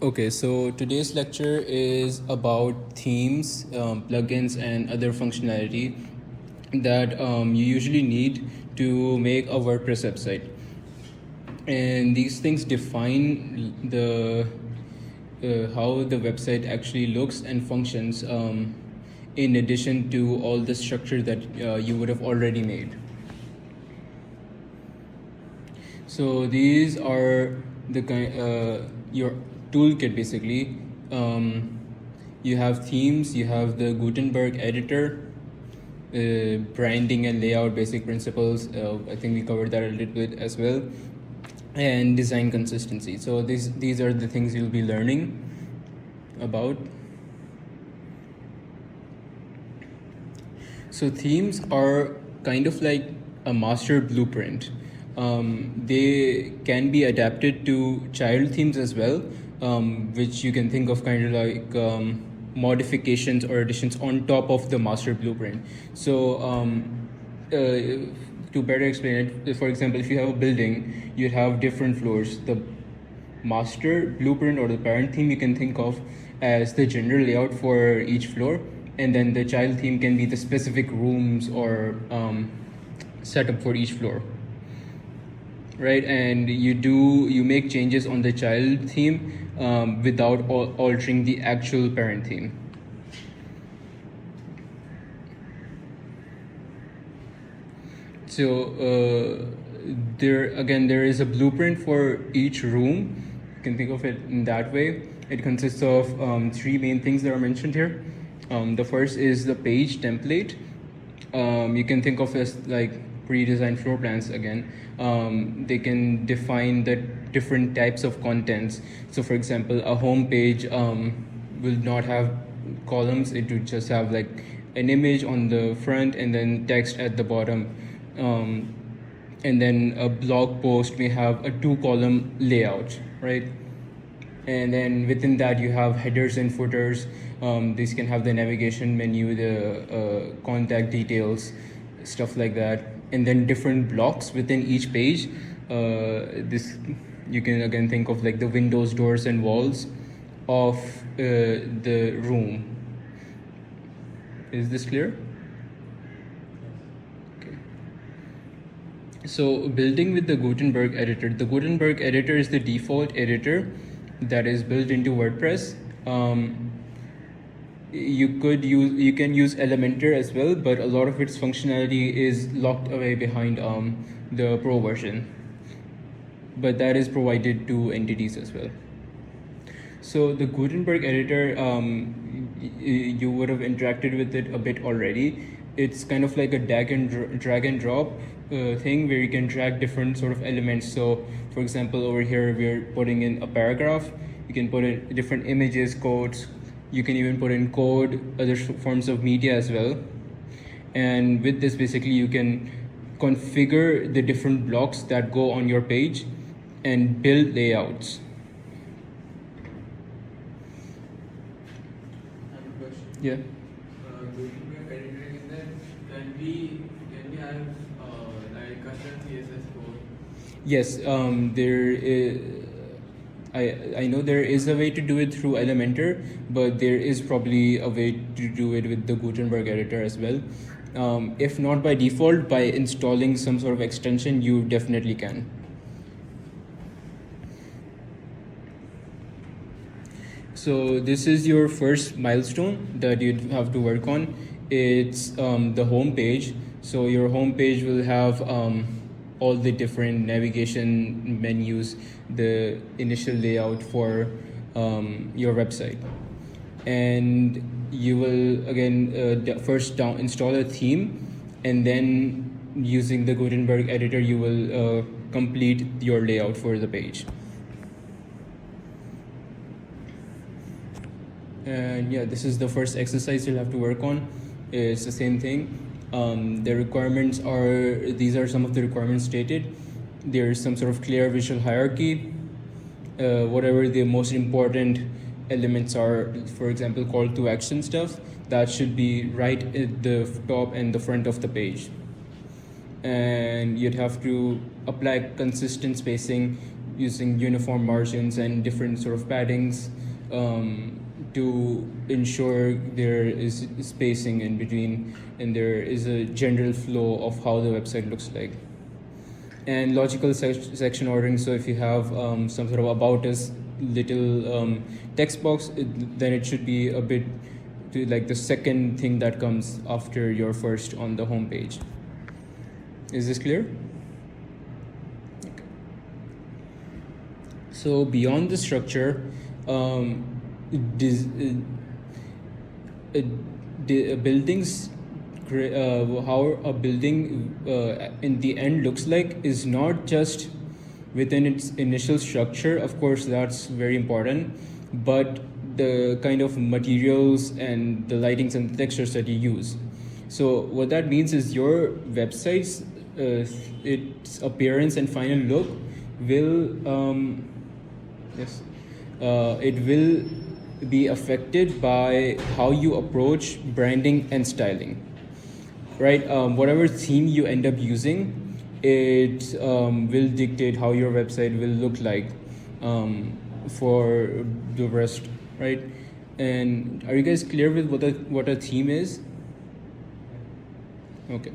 Okay, so today's lecture is about themes, plugins, and other functionality that you usually need to make a WordPress website. And these things define the how the website actually looks and functions, in addition to all the structure that you would have already made. So these are the your toolkit basically. You have themes, you have the Gutenberg editor, branding and layout basic principles. I think we covered that a little bit as well, and design consistency. So these are the things you'll be learning about. So themes are kind of like a master blueprint. They can be adapted to child themes as well, which you can think of kind of like modifications or additions on top of the master blueprint. So to better explain it, for example, if you have a building, you'd have different floors. The master blueprint or the parent theme you can think of as the general layout for each floor, and then the child theme can be the specific rooms or setup for each floor, right? And you make changes on the child theme without altering the actual parent theme. So there is a blueprint for each room. You can think of it in that way. It consists of three main things that are mentioned here. The first is the page template. You can think of as like pre-designed floor plans again. They can define the different types of contents. So for example, a home page will not have columns. It would just have like an image on the front and then text at the bottom. And then a blog post may have a 2-column layout, right? And then within that you have headers and footers. These can have the navigation menu, the contact details, stuff like that. And then different blocks within each page. This you can again think of like the windows, doors, and walls of the room. Is this clear? So building with the Gutenberg editor. The Gutenberg editor is the default editor that is built into WordPress. You can use Elementor as well, but a lot of its functionality is locked away behind the Pro version. But that is provided to entities as well. So the Gutenberg editor, you would have interacted with it a bit already. It's kind of like a drag and drop thing where you can drag different sort of elements. So for example, over here we're putting in a paragraph. You can put in different images, quotes. You can even put in code, other forms of media as well. And with this, basically you can configure the different blocks that go on your page and build layouts. I have a question. Yeah. Gutenberg editor is that can we have like custom CSS code? Yes, there is. I know there is a way to do it through Elementor, but there is probably a way to do it with the Gutenberg editor as well. If not by default, by installing some sort of extension, you definitely can. So this is your first milestone that you have to work on. It's the home page. So your home page will have all the different navigation menus, the initial layout for your website. And you will again first install a theme, and then using the Gutenberg editor you will complete your layout for the page. And yeah, this is the first exercise you'll have to work on. It's the same thing. The requirements are, these are some of the requirements stated. There's some sort of clear visual hierarchy. Whatever the most important elements are, for example, call to action stuff, that should be right at the top and the front of the page. And you'd have to apply consistent spacing using uniform margins and different sort of paddings to ensure there is spacing in between and there is a general flow of how the website looks like. And logical section ordering, so if you have some sort of about us little text box, then it should be a bit to like the second thing that comes after your first on the home page. Is this clear? Okay. So beyond the structure, buildings, how a building in the end looks like is not just within its initial structure. Of course, that's very important, but the kind of materials and the lightings and the textures that you use. So what that means is your website's its appearance and final look will it will be affected by how you approach branding and styling, right? Whatever theme you end up using, it will dictate how your website will look like for the rest, right? And are you guys clear with what a theme is? Okay.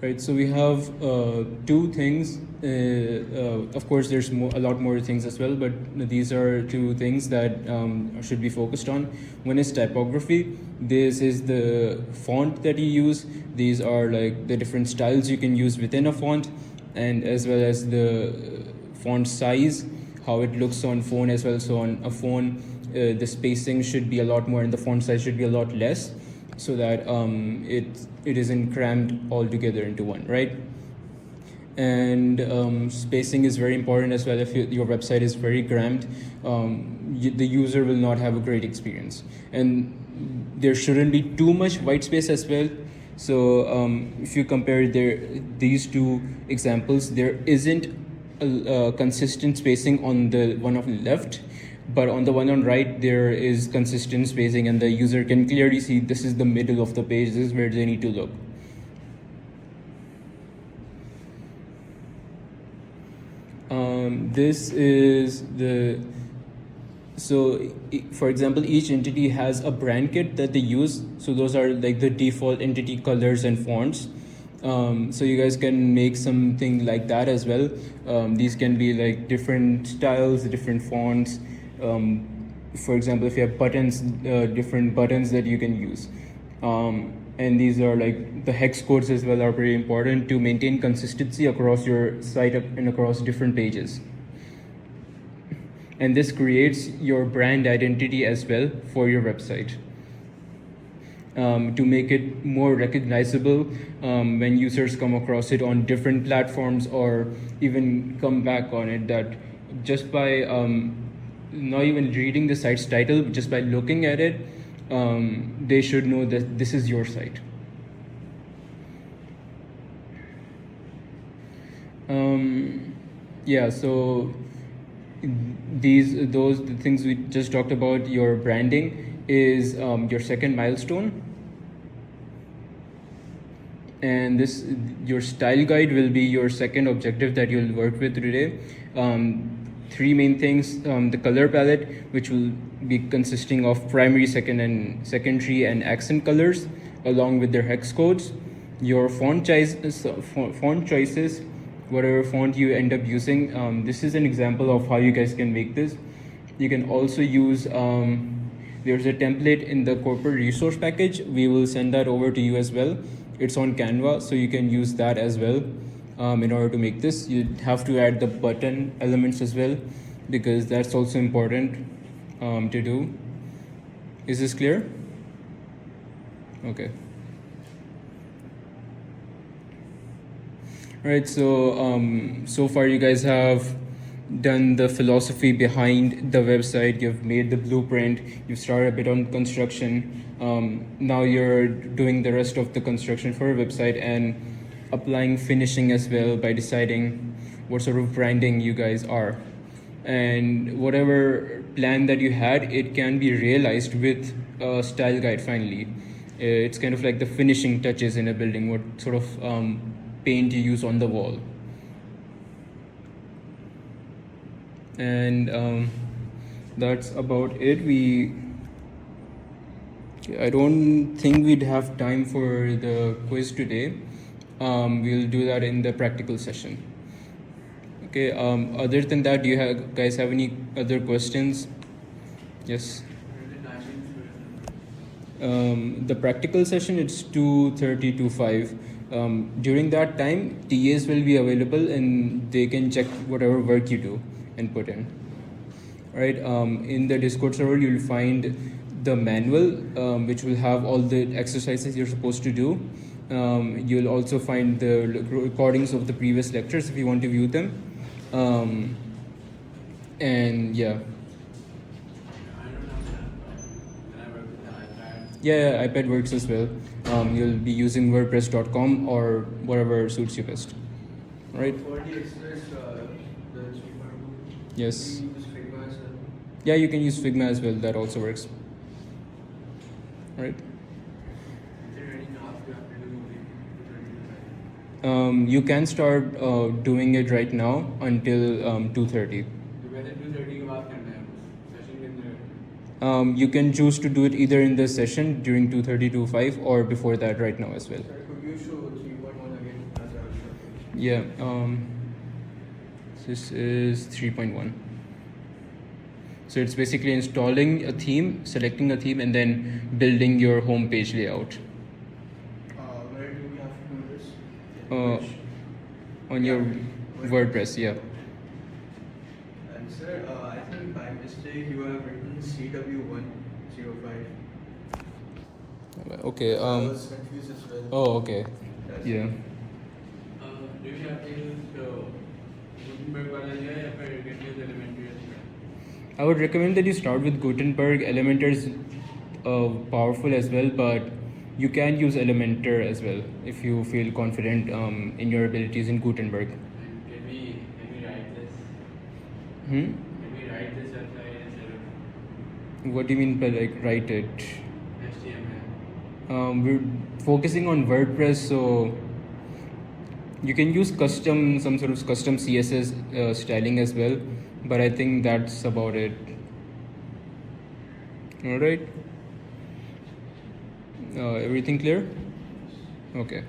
Right, so we have two things. Of course, there's a lot more things as well, but these are two things that should be focused on. One is typography. This is the font that you use. These are like the different styles you can use within a font, and as well as the font size, how it looks on phone as well. So on a phone, the spacing should be a lot more and the font size should be a lot less, so that it isn't crammed all together into one, right? And spacing is very important as well. If your website is very crammed, the user will not have a great experience, and there shouldn't be too much white space as well. So if you compare these two examples, there isn't a consistent spacing on the one on the left, but on the one on right there is consistent spacing, and the user can clearly see this is the middle of the page, this is where they need to look. This is so for example, each entity has a brand kit that they use, so those are like the default entity colors and fonts. So you guys can make something like that as well. These can be like different styles, different fonts. For example, if you have buttons, different buttons that you can use. And these are like the hex codes as well are very important to maintain consistency across your site and across different pages. And this creates your brand identity as well for your website. To make it more recognizable when users come across it on different platforms or even come back on it, that just by not even reading the site's title, just by looking at it, they should know that this is your site. Yeah, so the things we just talked about. Your branding is your second milestone, and your style guide will be your second objective that you'll work with today. Three main things: the color palette, which will be consisting of primary, secondary, and accent colors, along with their hex codes. Your font choices, whatever font you end up using. This is an example of how you guys can make this. You can also use, there's a template in the corporate resource package. We will send that over to you as well. It's on Canva, so you can use that as well. In order to make this, you have to add the button elements as well, because that's also important to do. Is this clear? Okay. All right, so far you guys have done the philosophy behind the website, you've made the blueprint, you've started a bit on construction. Now you're doing the rest of the construction for a website and applying finishing as well by deciding what sort of branding you guys are. And whatever plan that you had, it can be realized with a style guide finally. It's kind of like the finishing touches in a building, what sort of paint you use on the wall. And that's about it. I don't think we'd have time for the quiz today. We'll do that in the practical session. Okay. Other than that, do you guys have any other questions? Yes. The practical session, it's 2:30 to 5. During that time, TAs will be available and they can check whatever work you do and put in. Right. In the Discord server, you'll find the manual, which will have all the exercises you're supposed to do. You'll also find the recordings of the previous lectures if you want to view them. And yeah. Yeah, iPad works as well. You'll be using WordPress.com or whatever suits you best. Right? For the express, the cheaper one, Yes. we use Figma as well. Yeah, you can use Figma as well. That also works. Right? Is there any task you have to do with 2:30 You can start doing it right now until 2:30. whether 2:30 के बाद करना है session के अंदर? You can choose to do it either in the session during 2:30 to 5 or before that right now as well. Sorry, could you show 3.1 again as I was showing? Yeah. This is 3.1. So it's basically installing a theme, selecting a theme, and then building your home page layout. Where do we have to do this? On your WordPress, yeah. And sir, I think by mistake you have written CW105. Okay. I was confused as well. Oh, okay. That's Yeah. Do you have to use the Gutenberg wala liya ya फिर you can use Elementor as well? I would recommend that you start with Gutenberg. Elementor is powerful as well, but you can use Elementor as well if you feel confident in your abilities in Gutenberg. And can we write this? Hmm? Can we write this website instead of What do you mean by like write it? HTML? We're focusing on WordPress, so you can use some sort of custom CSS styling as well, but I think that's about it. All right. Everything clear? Okay.